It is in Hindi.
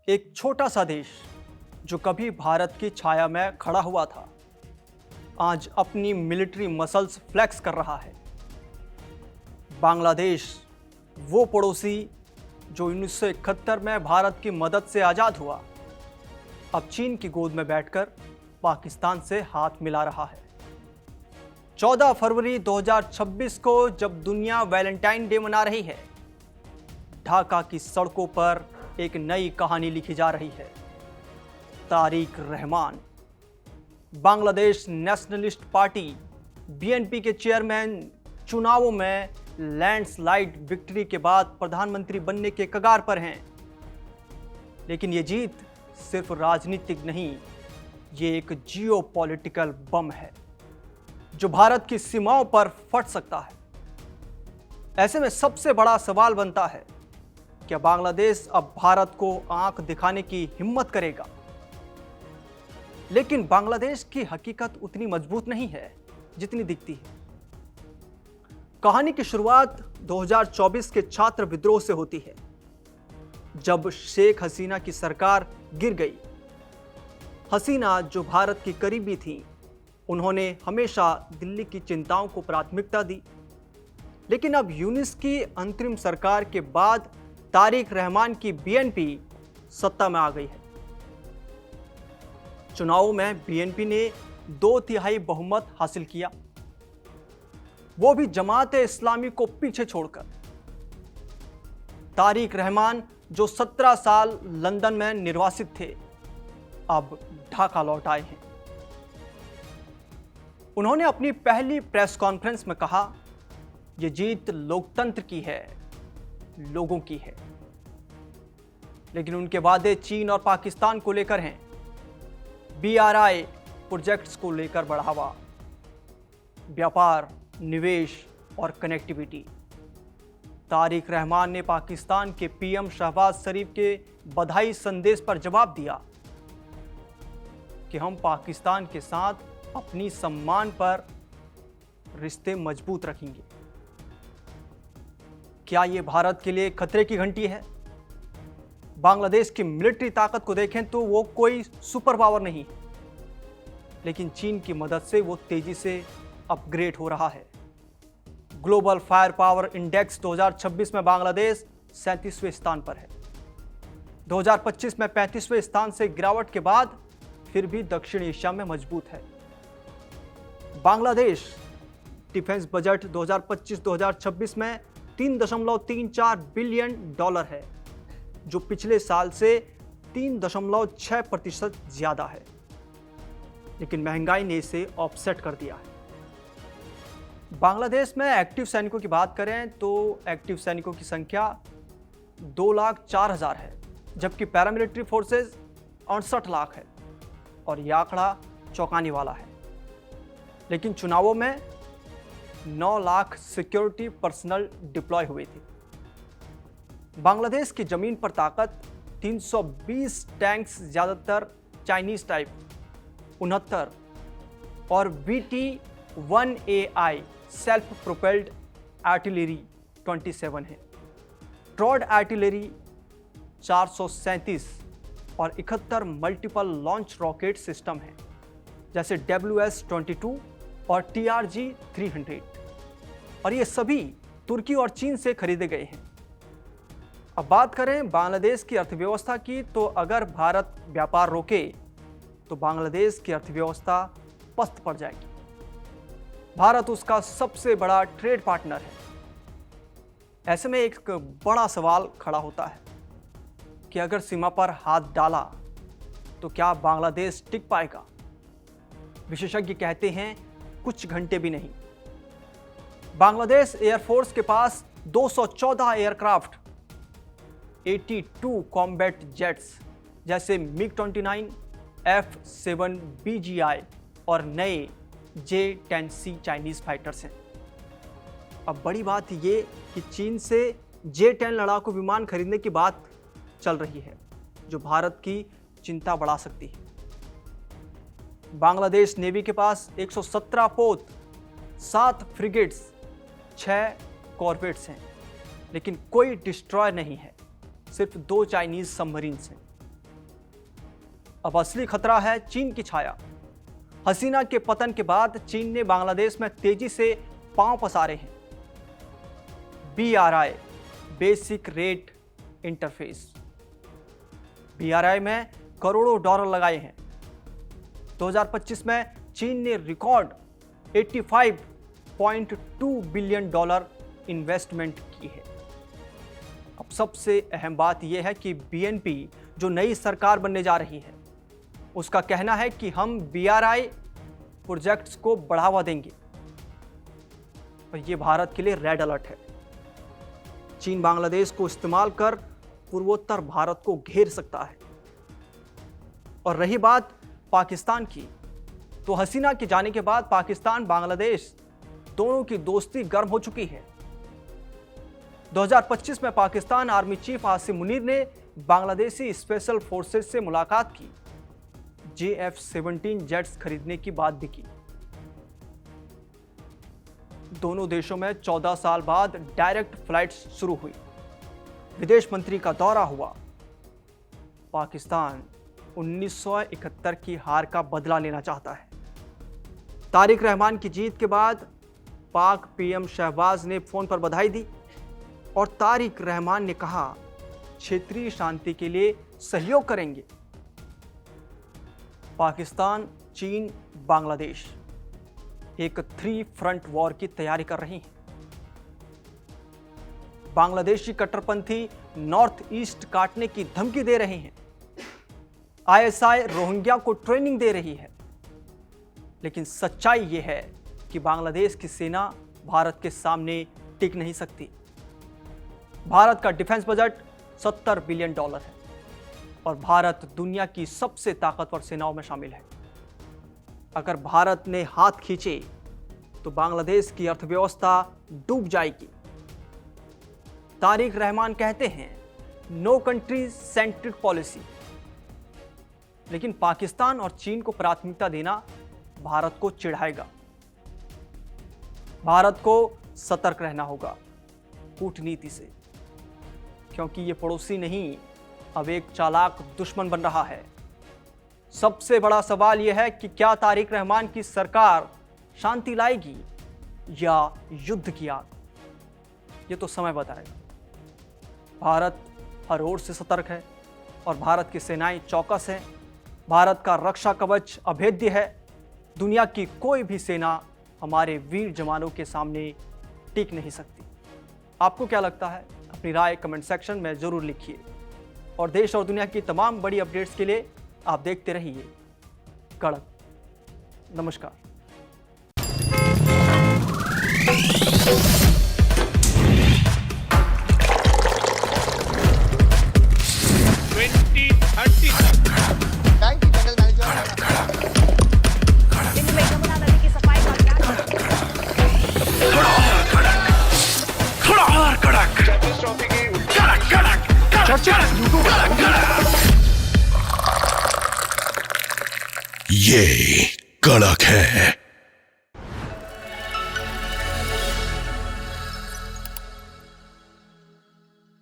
एक छोटा सा देश जो कभी भारत की छाया में खड़ा हुआ था, आज अपनी मिलिट्री मसल्स फ्लेक्स कर रहा है। बांग्लादेश, वो पड़ोसी जो 1971 में भारत की मदद से आज़ाद हुआ, अब चीन की गोद में बैठकर पाकिस्तान से हाथ मिला रहा है। 14 फरवरी 2026 को जब दुनिया वैलेंटाइन डे मना रही है, ढाका की सड़कों पर एक नई कहानी लिखी जा रही है। Tariq Rahman, Bangladesh nationalist party BNP के चेयरमैन, चुनावों में लैंडस्लाइड विक्ट्री के बाद प्रधानमंत्री बनने के कगार पर हैं। लेकिन ये जीत सिर्फ राजनीतिक नहीं, ये एक जियोपॉलिटिकल बम है जो भारत की सीमाओं पर फट सकता है। ऐसे में सबसे बड़ा सवाल बनता है, क्या बांग्लादेश अब भारत को आंख दिखाने की हिम्मत करेगा? लेकिन बांग्लादेश की हकीकत उतनी मजबूत नहीं है जितनी दिखती है। कहानी की शुरुआत 2024 के छात्र विद्रोह से होती है, जब शेख हसीना की सरकार गिर गई। हसीना जो भारत की करीबी थी, उन्होंने हमेशा दिल्ली की चिंताओं को प्राथमिकता दी। लेकिन अब यूनिस की अंतरिम सरकार के बाद तारिक रहमान की बीएनपी सत्ता में आ गई है। चुनावों में बीएनपी ने 2/3 बहुमत हासिल किया, वो भी जमात इस्लामी को पीछे छोड़कर। तारिक रहमान जो 17 साल लंदन में निर्वासित थे, अब ढाका लौट आए हैं। उन्होंने अपनी पहली प्रेस कॉन्फ्रेंस में कहा, यह जीत लोकतंत्र की है, लोगों की है। लेकिन उनके वादे चीन और पाकिस्तान को लेकर हैं। बीआरआई प्रोजेक्ट्स को लेकर बढ़ावा, व्यापार, निवेश और कनेक्टिविटी। तारिक रहमान ने पाकिस्तान के पीएम शहबाज शरीफ के बधाई संदेश पर जवाब दिया कि हम पाकिस्तान के साथ अपनी सम्मान पर रिश्ते मजबूत रखेंगे। क्या यह भारत के लिए खतरे की घंटी है? बांग्लादेश की मिलिट्री ताकत को देखें तो वो कोई सुपर पावर नहीं है, लेकिन चीन की मदद से वो तेजी से अपग्रेड हो रहा है। ग्लोबल फायर पावर इंडेक्स 2026 में बांग्लादेश 37वें स्थान पर है। 2025 में 35वें स्थान से गिरावट के बाद फिर भी दक्षिण एशिया में मजबूत है। बांग्लादेश डिफेंस बजट 2025-2026 में $3.34 बिलियन है, जो पिछले साल से 3.6% ज्यादा है। लेकिन महंगाई ने इसे ऑफसेट कर दिया है। बांग्लादेश में एक्टिव सैनिकों की बात करें तो एक्टिव सैनिकों की संख्या 2,04,000 है, जबकि पैरामिलिट्री फोर्सेस 68 लाख है, और यह आंकड़ा चौंकाने वाला है। लेकिन चुनावों में 9 लाख सिक्योरिटी पर्सनल डिप्लॉय हुए थे। बांग्लादेश की जमीन पर ताकत 320 टैंक्स, ज्यादातर चाइनीज टाइप 69, और BT-1AI सेल्फ प्रोपेल्ड आर्टिलरी 27 है। ट्रॉड आर्टिलरी 437 और 71 मल्टीपल लॉन्च रॉकेट सिस्टम है, जैसे WS-22 और TRG-300, और ये सभी तुर्की और चीन से खरीदे गए हैं। अब बात करें बांग्लादेश की अर्थव्यवस्था की, तो अगर भारत व्यापार रोके तो बांग्लादेश की अर्थव्यवस्था पस्त पड़ जाएगी। भारत उसका सबसे बड़ा ट्रेड पार्टनर है। ऐसे में एक बड़ा सवाल खड़ा होता है कि अगर सीमा पर हाथ डाला तो क्या बांग्लादेश टिक पाएगा? विशेषज्ञ कहते हैं कुछ घंटे भी नहीं। बांग्लादेश एयरफोर्स के पास 214 एयरक्राफ्ट, 82 कॉम्बैट जेट्स जैसे MiG-29, F-7BGI और नए J-10C चाइनीज फाइटर्स हैं। अब बड़ी बात ये कि चीन से J-10 लड़ाकू विमान खरीदने की बात चल रही है, जो भारत की चिंता बढ़ा सकती है। बांग्लादेश नेवी के पास 117 पोत, 7 फ्रिगेट्स, 6 कॉर्वेट्स हैं, लेकिन कोई डिस्ट्रॉयर नहीं है। सिर्फ 2 चाइनीज सबमरीन्स हैं। अब असली खतरा है चीन की छाया। हसीना के पतन के बाद चीन ने बांग्लादेश में तेजी से पांव पसारे हैं। BRI basic rate interface, BRI में करोड़ों डॉलर लगाए हैं। 2025 में चीन ने रिकॉर्ड 85.2 बिलियन डॉलर इन्वेस्टमेंट की है। अब सबसे अहम बात यह है कि BNP जो नई सरकार बनने जा रही है, उसका कहना है कि हम BRI प्रोजेक्ट्स को बढ़ावा देंगे। और यह भारत के लिए रेड अलर्ट है। चीन बांग्लादेश को इस्तेमाल कर पूर्वोत्तर भारत को घेर सकता है। और रही बात पाकिस्तान की, तो हसीना के जाने के बाद पाकिस्तान बांग्लादेश दोनों की दोस्ती गर्म हो चुकी है। 2025 में पाकिस्तान आर्मी चीफ आसिम मुनीर ने बांग्लादेशी स्पेशल फोर्सेस से मुलाकात की। JF-17 जेट्स खरीदने की बात भी की। दोनों देशों में 14 साल बाद डायरेक्ट फ्लाइट्स शुरू हुई। विदेश मंत्री का दौरा हुआ। पाकिस्तान 1971 की हार का बदला लेना चाहता है। तारिक रहमान की जीत के बाद पाक PM शहबाज ने फोन पर बधाई दी और तारिक रहमान ने कहा क्षेत्रीय शांति के लिए सहयोग करेंगे। पाकिस्तान, चीन, बांग्लादेश एक 3 फ्रंट वॉर की तैयारी कर रही हैं। बांग्लादेशी कट्टरपंथी नॉर्थ ईस्ट काटने की धमकी दे रहे हैं। ISI रोहिंग्या को ट्रेनिंग दे रही है। लेकिन सच्चाई यह है कि बांग्लादेश की सेना भारत के सामने टिक नहीं सकती। भारत का डिफेंस बजट $70 बिलियन है और भारत दुनिया की सबसे ताकतवर सेनाओं में शामिल है। अगर भारत ने हाथ खींचे तो बांग्लादेश की अर्थव्यवस्था डूब जाएगी। तारिक रहमान कहते हैं नो कंट्री सेंट्रिक पॉलिसी, लेकिन पाकिस्तान और चीन को प्राथमिकता देना भारत को चिढ़ाएगा। भारत को सतर्क रहना होगा कूटनीति से, क्योंकि ये पड़ोसी नहीं, अब एक चालाक दुश्मन बन रहा है। सबसे बड़ा सवाल यह है कि क्या तारिक रहमान की सरकार शांति लाएगी या युद्ध की आग? ये तो समय बताएगा। भारत हर ओर से सतर्क है और भारत की सेनाएं चौकस हैं। भारत का रक्षा कवच अभेद्य है। दुनिया की कोई भी सेना हमारे वीर जवानों के सामने टिक नहीं सकती। आपको क्या लगता है? अपनी राय कमेंट सेक्शन में जरूर लिखिए। और देश और दुनिया की तमाम बड़ी अपडेट्स के लिए आप देखते रहिए कड़क। नमस्कार। ये कड़क है।